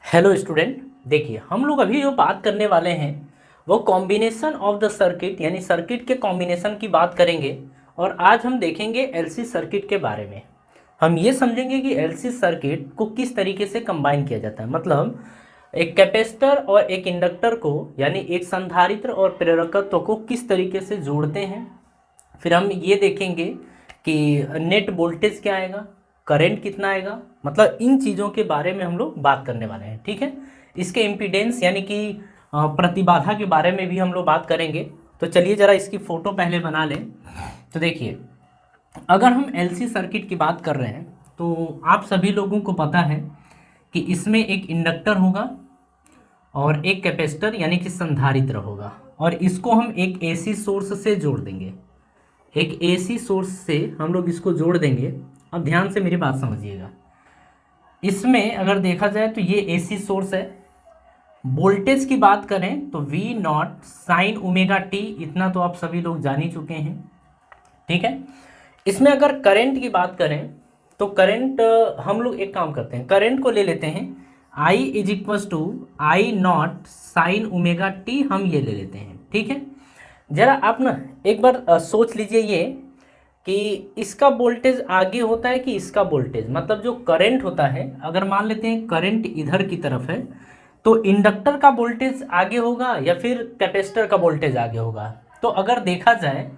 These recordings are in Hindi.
हेलो स्टूडेंट, देखिए हम लोग अभी जो बात करने वाले हैं वो कॉम्बिनेशन ऑफ द सर्किट यानी सर्किट के कॉम्बिनेशन की बात करेंगे। और आज हम देखेंगे एलसी सर्किट के बारे में। हम ये समझेंगे कि एलसी सर्किट को किस तरीके से कंबाइन किया जाता है, मतलब एक कैपेसिटर और एक इंडक्टर को यानी एक संधारित्र और प्रेरकत्व को किस तरीके से जोड़ते हैं। फिर हम ये देखेंगे कि नेट वोल्टेज क्या आएगा, करंट कितना आएगा, मतलब इन चीज़ों के बारे में हम लोग बात करने वाले हैं। ठीक है, इसके इम्पीडेंस यानी कि प्रतिबाधा के बारे में भी हम लोग बात करेंगे। तो चलिए ज़रा इसकी फ़ोटो पहले बना लें। तो देखिए, अगर हम एलसी सर्किट की बात कर रहे हैं तो आप सभी लोगों को पता है कि इसमें एक इंडक्टर होगा और एक कैपेसिटर यानी कि संधारित्र होगा, और इसको हम एक एसी सोर्स से जोड़ देंगे। एक एसी सोर्स से हम लोग इसको जोड़ देंगे। अब ध्यान से मेरी बात समझिएगा। इसमें अगर देखा जाए तो ये एसी सोर्स है। वोल्टेज की बात करें तो V not sine omega T, इतना तो आप सभी लोग जान ही चुके हैं। ठीक है, इसमें अगर करंट की बात करें तो करंट हम लोग एक काम करते हैं, करंट को ले लेते हैं I is equal to I not sine omega T, हम ये ले लेते हैं। ठीक है, जरा आप ना एक बार सोच लीजिए ये कि इसका वोल्टेज आगे होता है कि इसका वोल्टेज, मतलब जो करंट होता है, अगर मान लेते हैं करंट इधर की तरफ है तो इंडक्टर का वोल्टेज आगे होगा या फिर कैपेसिटर का वोल्टेज आगे होगा। तो अगर देखा जाए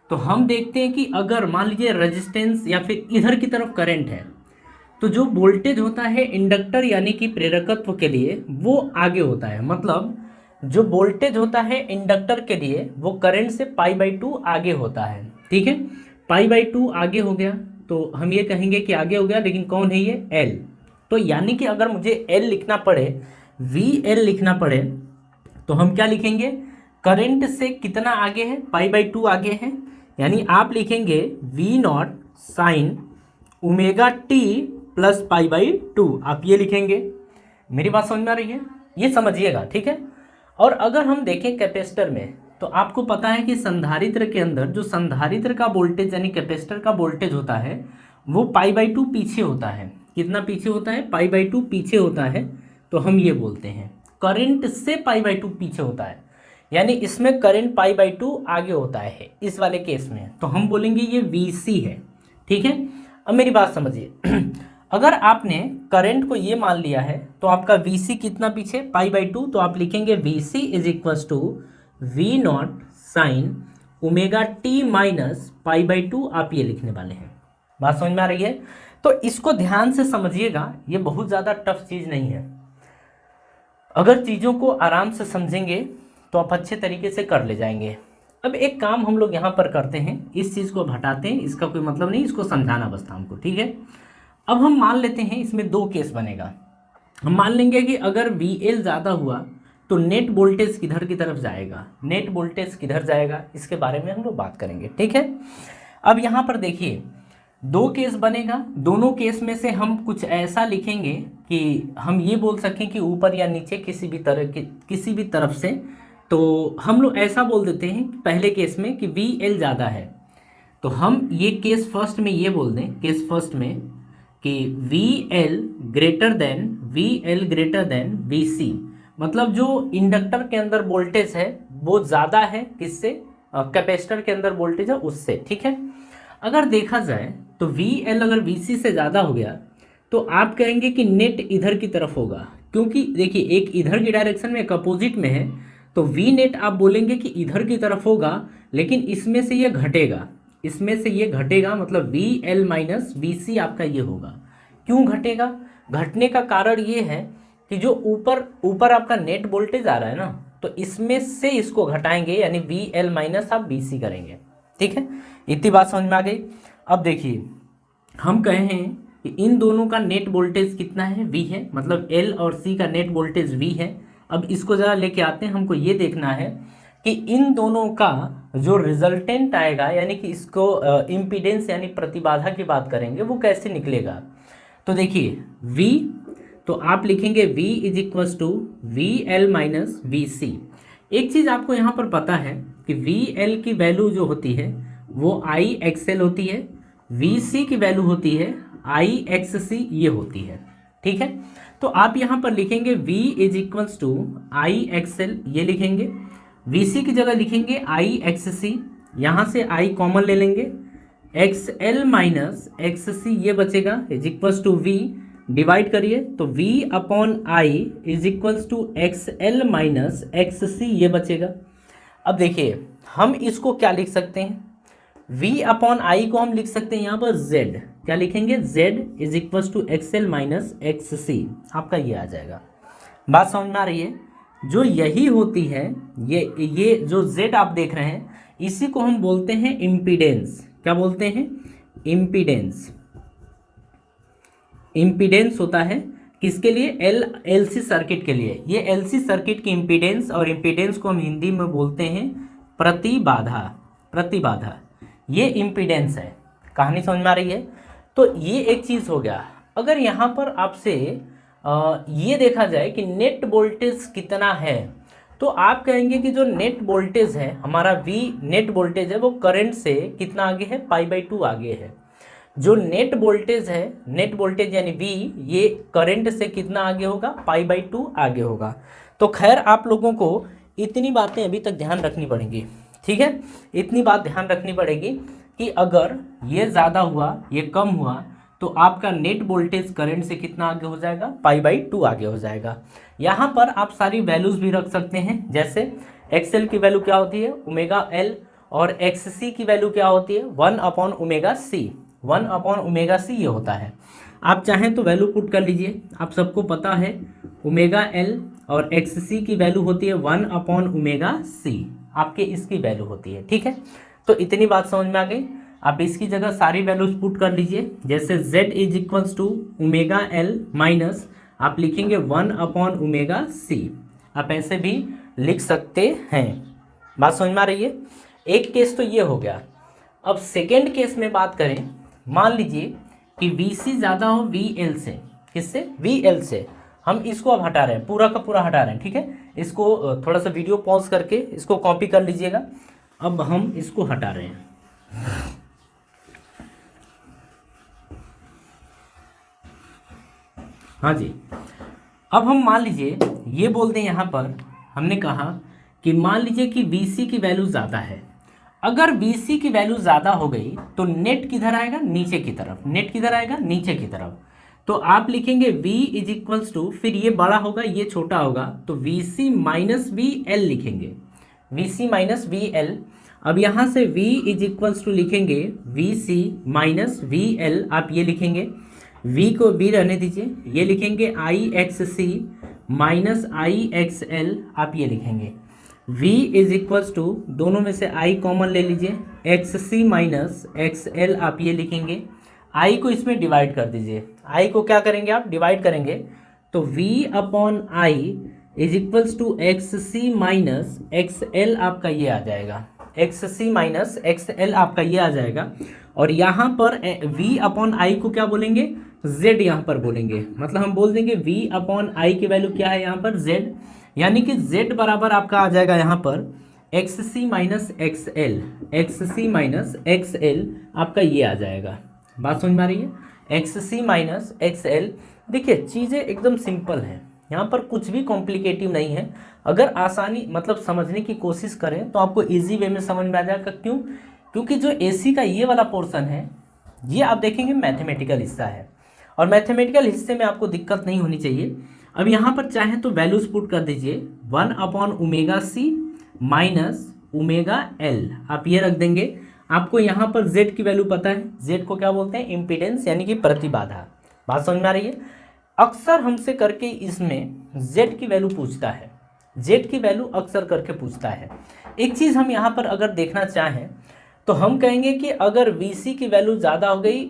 तो हम देखते हैं कि अगर मान लीजिए रेजिस्टेंस या फिर इधर की तरफ करंट है तो जो वोल्टेज होता है इंडक्टर यानी कि प्रेरकत्व के लिए वो आगे होता है, मतलब जो वोल्टेज होता है इंडक्टर के लिए वो करंट से π/2 आगे होता है। ठीक है, π/2 आगे हो गया तो हम ये कहेंगे कि आगे हो गया, लेकिन कौन है ये, एल। तो यानी कि अगर मुझे एल लिखना पड़े, वी एल लिखना पड़े, तो हम क्या लिखेंगे, करंट से कितना आगे है, π/2 आगे है। यानी आप लिखेंगे V not sine omega t plus π/2, आप ये लिखेंगे। मेरी बात समझ में आ रही है, ये समझिएगा। ठीक है, और अगर हम देखें कैपेसिटर में तो आपको पता है कि संधारित्र के अंदर जो संधारित्र का वोल्टेज यानी कैपेसिटर का वोल्टेज होता है वो π/2 पीछे होता है। कितना पीछे होता है, π/2 पीछे होता है। तो हम ये बोलते हैं करंट से π/2 पीछे होता है, यानी इसमें करंट π/2 आगे होता है इस वाले केस में, तो हम बोलेंगे ये VC है। ठीक है, अब मेरी बात समझिए अगर आपने करंट को ये मान लिया है तो आपका VC कितना पीछे, π/2, तो आप लिखेंगे VC is equal to V not sine omega t minus π/2, आप ये लिखने वाले हैं। बात समझ में आ रही है? तो इसको ध्यान से समझिएगा, ये बहुत ज़्यादा टफ चीज़ नहीं है। अगर चीज़ों को आराम से समझेंगे तो आप अच्छे तरीके से कर ले जाएंगे। अब एक काम हम लोग यहाँ पर करते हैं, इस चीज़ को हटाते हैं, इसका कोई मतलब नहीं, इसको समझाना बस था हमको। ठीक है, अब हम मान लेते हैं इसमें दो केस बनेगा। हम मान लेंगे कि अगर VL ज़्यादा हुआ तो नेट वोल्टेज किधर की तरफ जाएगा, नेट वोल्टेज किधर जाएगा, इसके बारे में हम लोग बात करेंगे। ठीक है, अब यहाँ पर देखिए दो केस बनेगा, दोनों केस में से हम कुछ ऐसा लिखेंगे कि हम ये बोल सकें कि ऊपर या नीचे किसी भी तरह की किसी भी तरफ से। तो हम लोग ऐसा बोल देते हैं पहले केस में कि VL ज़्यादा है, तो हम ये केस फर्स्ट में ये बोल दें, केस फर्स्ट में कि VL ग्रेटर देन VC, मतलब जो इंडक्टर के अंदर वोल्टेज है वो ज़्यादा है किससे, कैपेसिटर के अंदर वोल्टेज है उससे। ठीक है, अगर देखा जाए तो VL अगर VC से ज़्यादा हो गया तो आप कहेंगे कि नेट इधर की तरफ होगा, क्योंकि देखिए एक इधर की डायरेक्शन में एक अपोजिट में है, तो V नेट आप बोलेंगे कि इधर की तरफ होगा, लेकिन इसमें से ये घटेगा, इसमें से ये घटेगा, मतलब VL माइनस VC आपका ये होगा। क्यों घटेगा, घटने का कारण ये है कि जो ऊपर ऊपर आपका नेट वोल्टेज आ रहा है ना, तो इसमें से इसको घटाएंगे, यानी VL माइनस आप VC करेंगे। ठीक है, इतनी बात समझ में आ गई। अब देखिए हम कहे हैं कि इन दोनों का नेट वोल्टेज कितना है, V है, मतलब L और C का नेट वोल्टेज V है। अब इसको ज़रा लेके आते हैं, हमको ये देखना है कि इन दोनों का जो रिजल्टेंट आएगा, यानी कि इसको इम्पीडेंस यानी प्रतिबाधा की बात करेंगे, वो कैसे निकलेगा। तो देखिए V, तो आप लिखेंगे V is equal to VL minus VC। एक चीज़ आपको यहाँ पर पता है कि VL की वैल्यू जो होती है वो IXL होती है, VC की वैल्यू होती है IXC, ये होती है। ठीक है। तो आप यहाँ पर लिखेंगे V is equals to I XL, ये लिखेंगे। VC की जगह लिखेंगे आई एक्स सी, यहाँ से I कॉमन ले लेंगे, XL माइनस एक्स सी ये बचेगा is equals to V, divide करिए तो V upon I is equals to XL minus X C ये बचेगा। अब देखिए हम इसको क्या लिख सकते हैं, V अपॉन आई को हम लिख सकते हैं यहाँ पर Z, क्या लिखेंगे Z is equals to XL minus X C, आपका ये आ जाएगा। बात समझ में आ रही है? जो यही होती है ये जो Z आप देख रहे हैं इसी को हम बोलते हैं इम्पीडेंस। क्या बोलते हैं? इम्पीडेंस। इम्पीडेंस होता है किसके लिए? LC सर्किट के लिए। ये LC सर्किट की इम्पीडेंस, और इम्पीडेंस को हम हिंदी में बोलते हैं प्रतिबाधा। प्रतिबाधा ये इम्पीडेंस है। कहानी समझ में आ रही है? तो ये एक चीज़ हो गया। अगर यहाँ पर आपसे ये देखा जाए कि नेट वोल्टेज कितना है, तो आप कहेंगे कि जो नेट वोल्टेज है हमारा V नेट वोल्टेज है वो करंट से कितना आगे है? π/2 आगे है। जो नेट वोल्टेज है, नेट वोल्टेज यानी V, ये करंट से कितना आगे होगा? π/2 आगे होगा। तो खैर आप लोगों को इतनी बातें अभी तक ध्यान रखनी पड़ेंगी, ठीक है। इतनी बात ध्यान रखनी पड़ेगी कि अगर ये ज़्यादा हुआ ये कम हुआ तो आपका नेट वोल्टेज करंट से कितना आगे हो जाएगा? π/2 आगे हो जाएगा। यहाँ पर आप सारी वैल्यूज़ भी रख सकते हैं, जैसे XL की वैल्यू क्या होती है? ω/L, और XC की वैल्यू क्या होती है? 1/ω/C। 1/ω/C ये होता है। आप चाहें तो वैल्यू पुट कर लीजिए, आप सबको पता है ω/L और XC की वैल्यू होती है 1/ω/C, आपके इसकी वैल्यू होती है, ठीक है। तो इतनी बात समझ में आ गई। आप इसकी जगह सारी वैल्यूज पुट कर लीजिए, जैसे Z is equals to ω/L minus आप लिखेंगे 1/ω/C, आप ऐसे भी लिख सकते हैं। बात समझ में आ रही है? एक केस तो ये हो गया। अब सेकेंड केस में बात करें, मान लीजिए कि VC ज़्यादा हो VL से। किससे? VL से। हम इसको अब हटा रहे हैं, पूरा का पूरा हटा रहे हैं, ठीक है। इसको थोड़ा सा वीडियो पॉज करके इसको कॉपी कर लीजिएगा। अब हम इसको हटा रहे हैं। हाँ जी। अब हम मान लीजिए ये बोलते हैं, यहाँ पर हमने कहा कि मान लीजिए कि VC की वैल्यू ज़्यादा है। अगर VC की वैल्यू ज़्यादा हो गई तो नेट किधर आएगा? नीचे की तरफ। नेट किधर आएगा? नीचे की तरफ। तो आप लिखेंगे V इज इक्वल्स टू, फिर ये बड़ा होगा ये छोटा होगा तो VC माइनस VL लिखेंगे, VC माइनस VL। अब यहाँ से V इज इक्वल्स टू लिखेंगे VC माइनस VL, आप ये लिखेंगे। V को V रहने दीजिए, ये लिखेंगे IXC माइनस IXL, आप ये लिखेंगे। V इज इक्वल्स टू, दोनों में से I कॉमन ले लीजिए, XC माइनस XL, आप ये लिखेंगे। I को इसमें डिवाइड कर दीजिए। I को क्या करेंगे आप? डिवाइड करेंगे तो V upon I is equals to XC minus XL, आपका ये आ जाएगा। XC माइनस XL आपका ये आ जाएगा। और यहाँ पर V अपॉन I को क्या बोलेंगे? Z यहाँ पर बोलेंगे। मतलब हम बोल देंगे V अपॉन I की वैल्यू क्या है यहाँ पर? Z। यानी कि Z बराबर आपका आ जाएगा यहाँ पर XC minus XL, XC minus XL, आपका ये आ जाएगा। बात समझ में आ रही है? XC minus XL। देखिए चीज़ें एकदम सिंपल हैं, यहाँ पर कुछ भी कॉम्प्लिकेटिव नहीं है। अगर आसानी मतलब समझने की कोशिश करें तो आपको इजी वे में समझ में आ जाएगा। क्यों? क्योंकि जो AC का ये वाला पोर्शन है ये आप देखेंगे मैथमेटिकल हिस्सा है, और मैथमेटिकल हिस्से में आपको दिक्कत नहीं होनी चाहिए। अब यहाँ पर चाहें तो वैल्यूज पुट कर दीजिए, 1/ω/C माइनस ω/L, आप ये रख देंगे। आपको यहाँ पर Z की वैल्यू पता है, Z को क्या बोलते हैं? इम्पीडेंस यानी कि प्रतिबाधा। बात समझ में आ रही है? अक्सर हमसे करके इसमें Z की वैल्यू पूछता है, Z की वैल्यू अक्सर करके पूछता है। एक चीज़ हम यहाँ पर अगर देखना चाहें तो हम कहेंगे कि अगर VC की वैल्यू ज़्यादा हो गई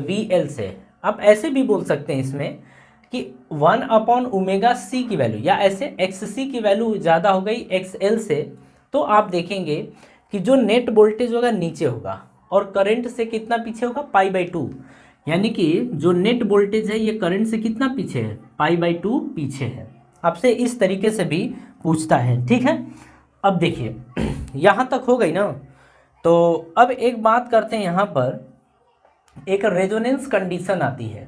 VL से, आप ऐसे भी बोल सकते हैं इसमें कि 1/ω/C की वैल्यू, या ऐसे XC की वैल्यू ज़्यादा हो गई XL से, तो आप देखेंगे कि जो नेट वोल्टेज होगा नीचे होगा और करंट से कितना पीछे होगा? π/2। यानी कि जो नेट वोल्टेज है ये करंट से कितना पीछे है? π/2 पीछे है। आपसे इस तरीके से भी पूछता है, ठीक है। अब देखिए यहाँ तक हो गई ना, तो अब एक बात करते हैं, यहाँ पर एक रेजोनेंस कंडीशन आती है।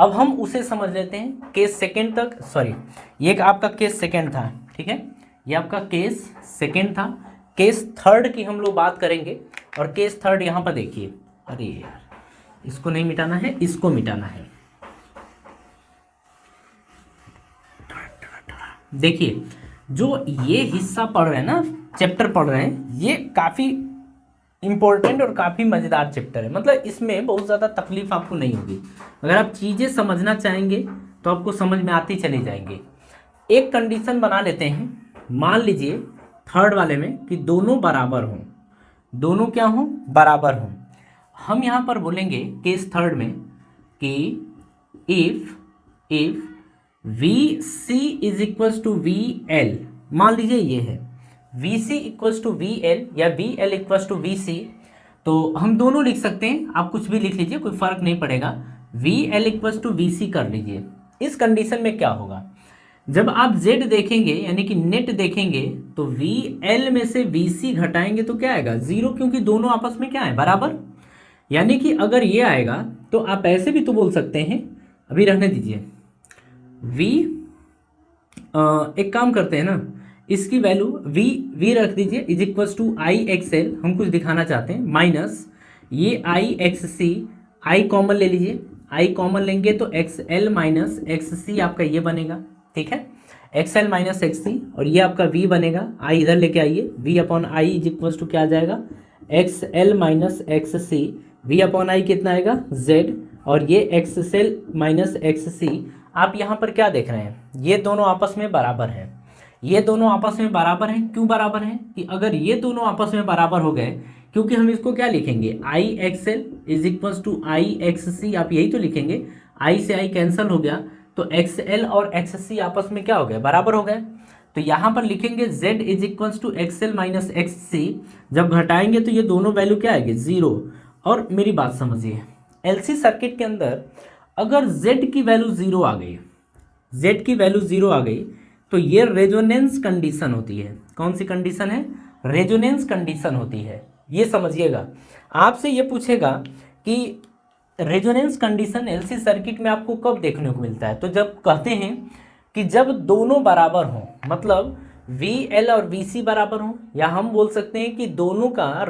अब हम उसे समझ लेते हैं केस सेकेंड तक, सॉरी ये आपका केस सेकेंड था, ठीक है, ये आपका केस सेकेंड था। केस थर्ड की हम लोग बात करेंगे, और केस थर्ड यहाँ पर देखिए, अरे यार इसको नहीं मिटाना है, इसको मिटाना है। देखिए जो ये हिस्सा पढ़ रहे हैं ना, चैप्टर पढ़ रहे हैं, ये काफ़ी इंपॉर्टेंट और काफ़ी मज़ेदार चैप्टर है। मतलब इसमें बहुत ज़्यादा तकलीफ आपको नहीं होगी। अगर आप चीज़ें समझना चाहेंगे तो आपको समझ में आती चली जाएंगे। एक कंडीशन बना लेते हैं, मान लीजिए थर्ड वाले में कि दोनों बराबर हों, दोनों क्या हों, बराबर हों। हम यहाँ पर बोलेंगे केस थर्ड में कि if V C is equals to V L, मान लीजिए ये है V C equals to V L या V L equals to V C, तो हम दोनों लिख सकते हैं, आप कुछ भी लिख लीजिए, कोई फर्क नहीं पड़ेगा। V L equals to V C कर लीजिए। इस कंडीशन में क्या होगा, जब आप z देखेंगे यानी कि नेट देखेंगे तो वी एल में से वी सी घटाएंगे तो क्या आएगा, जीरो, क्योंकि दोनों आपस में क्या है, बराबर। यानी कि अगर ये आएगा तो आप ऐसे भी तो बोल सकते हैं, अभी रहने दीजिए, v एक काम करते हैं ना, इसकी वैल्यू v रख दीजिए is equals to I X L, हम कुछ दिखाना चाहते हैं, माइनस ये आई एक्स सी, आई कॉमन ले लीजिए, आई कॉमन लेंगे तो x L minus X C आपका ये बनेगा, ठीक है, एक्स एल माइनस एक्स सी, और ये आपका v बनेगा, आई इधर लेके आइए, v upon I is equals to क्या आ जाएगा, X L minus X C, v upon I कितना आएगा z, और ये X L minus X C. आप यहाँ पर क्या देख रहे हैं, ये दोनों आपस में बराबर हैं, ये दोनों आपस में बराबर हैं। क्यों बराबर हैं, कि अगर ये दोनों आपस में बराबर हो गए, क्योंकि हम इसको क्या लिखेंगे, I X L is equals to I X C, आप यही तो लिखेंगे, आई से आई कैंसिल हो गया तो एक्स एल और एक्स सी आपस में क्या हो गए, बराबर हो गए। तो यहाँ पर लिखेंगे z is equals to X L minus X C, जब घटाएंगे तो ये दोनों वैल्यू क्या आएगी, जीरो। और मेरी बात समझिए, एलसी सर्किट के अंदर अगर z की वैल्यू जीरो आ गई, z की वैल्यू जीरो आ गई, तो ये रेजोनेंस कंडीशन होती है। कौन सी कंडीशन है, रेजोनेंस कंडीशन होती है, ये समझिएगा। आपसे ये पूछेगा कि रेजोनेंस कंडीशन एलसी सर्किट में आपको कब देखने को मिलता है, तो जब कहते हैं कि जब दोनों बराबर हों, मतलब वी एल और वी सी बराबर हों, या हम बोल सकते हैं कि दोनों का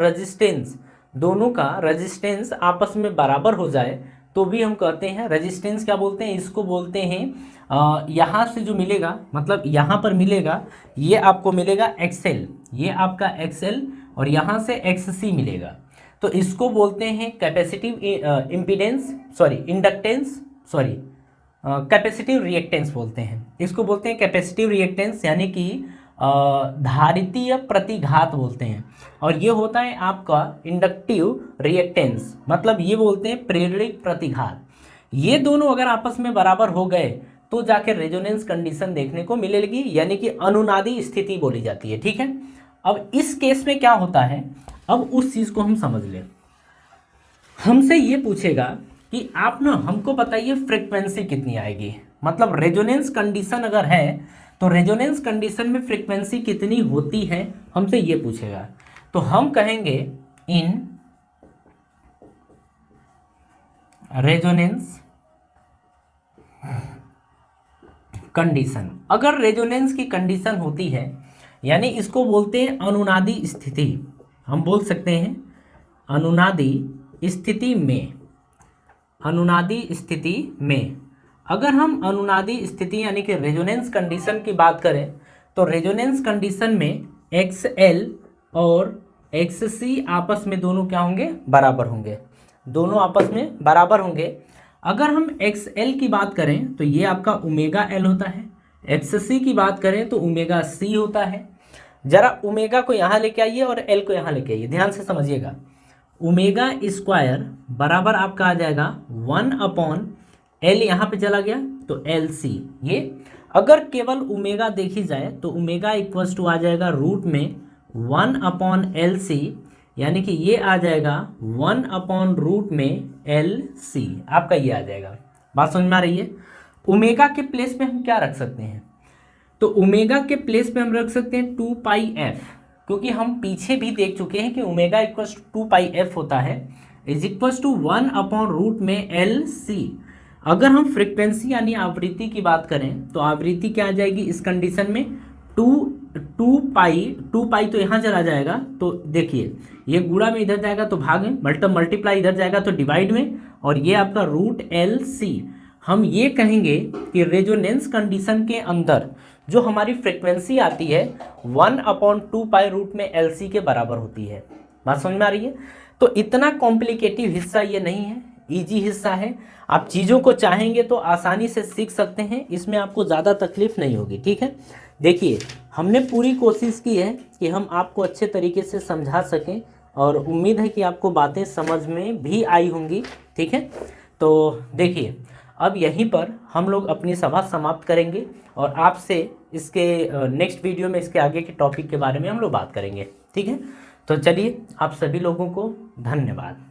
रजिस्टेंस आपस में बराबर हो जाए, तो भी हम कहते हैं रजिस्टेंस क्या बोलते हैं, इसको बोलते हैं यहाँ से जो मिलेगा, मतलब यहाँ पर मिलेगा, ये आपको मिलेगा एक्सएल, ये आपका एक्सएल, और यहाँ से एक्ससी मिलेगा, तो इसको बोलते हैं capacitive impedance, sorry inductance, sorry capacitive reactance बोलते हैं, इसको बोलते हैं कैपेसिटिव रिएक्टेंस, यानी कि धारितीय प्रतिघात बोलते हैं। और ये होता है आपका इंडक्टिव रिएक्टेंस, मतलब ये बोलते हैं प्रेरित प्रतिघात। ये दोनों अगर आपस में बराबर हो गए तो जाके रेजोनेंस कंडीशन देखने को मिलेगी, यानी कि अनुनादी स्थिति बोली जाती है, ठीक है। अब इस केस में क्या होता है, अब उस चीज़ को हम समझ लें। हमसे ये पूछेगा कि आप ना हमको बताइए फ्रीक्वेंसी कितनी आएगी, मतलब रेजोनेंस कंडीशन अगर है तो रेजोनेंस कंडीशन में फ्रीक्वेंसी कितनी होती है, हमसे ये पूछेगा। तो हम कहेंगे इन रेजोनेंस कंडीशन, अगर रेजोनेंस की कंडीशन होती है, यानी इसको बोलते हैं अनुनादी स्थिति, हम बोल सकते हैं अनुनादी स्थिति में, अगर हम अनुनादी स्थिति यानी कि रेजोनेंस कंडीशन की बात करें, तो रेजोनेंस कंडीशन में एक्स एल और एक्स सी आपस में दोनों क्या होंगे, बराबर होंगे, दोनों आपस में बराबर होंगे। अगर हम एक्स एल की बात करें तो ये आपका ओमेगा एल होता है, एक्स सी की बात करें तो ओमेगा सी होता है। जरा ओमेगा को यहाँ लेके आइए और एल को यहाँ लेके आइए, ध्यान से समझिएगा। ओमेगा स्क्वायर बराबर आपका आ जाएगा 1 अपॉन एल, यहाँ पे चला गया तो एल सी। ये अगर केवल ओमेगा देखी जाए तो ओमेगा इक्वल्स टू आ जाएगा रूट में 1 अपॉन एल सी, यानी कि ये आ जाएगा 1 अपॉन रूट में एल सी, आपका ये आ जाएगा। बात समझ में आ रही है। ओमेगा के प्लेस पे हम क्या रख सकते हैं, तो ओमेगा के प्लेस पे हम रख सकते हैं 2 पाई एफ, क्योंकि हम पीछे भी देख चुके हैं कि omega equals to 2 pi F होता है, is equals to 1 upon root में एल सी। अगर हम फ्रिक्वेंसी यानी आवृत्ति की बात करें तो आवृत्ति क्या आ जाएगी इस कंडीशन में, टू टू पाई तो यहाँ चला जाएगा, तो देखिए ये गुणा में इधर जाएगा तो भाग में, मल्टीप्लाई इधर जाएगा तो डिवाइड में, और ये आपका रूट एल सी। हम ये कहेंगे कि रेजोनेंस कंडीशन के अंदर जो हमारी फ्रिक्वेंसी आती है 1/2 पाई रूट में एल सी के बराबर होती है। बात समझ में आ रही है? तो इतना कॉम्प्लिकेटिव हिस्सा ये नहीं है, इजी हिस्सा है। आप चीज़ों को चाहेंगे तो आसानी से सीख सकते हैं, इसमें आपको ज़्यादा तकलीफ नहीं होगी। ठीक है, देखिए हमने पूरी कोशिश की है कि हम आपको अच्छे तरीके से समझा सकें, और उम्मीद है कि आपको बातें समझ में भी आई होंगी। ठीक है, तो देखिए अब यहीं पर हम लोग अपनी सभा समाप्त करेंगे, और आपसे इसके नेक्स्ट वीडियो में इसके आगे के टॉपिक के बारे में हम लोग बात करेंगे। ठीक है, तो चलिए आप सभी लोगों को धन्यवाद।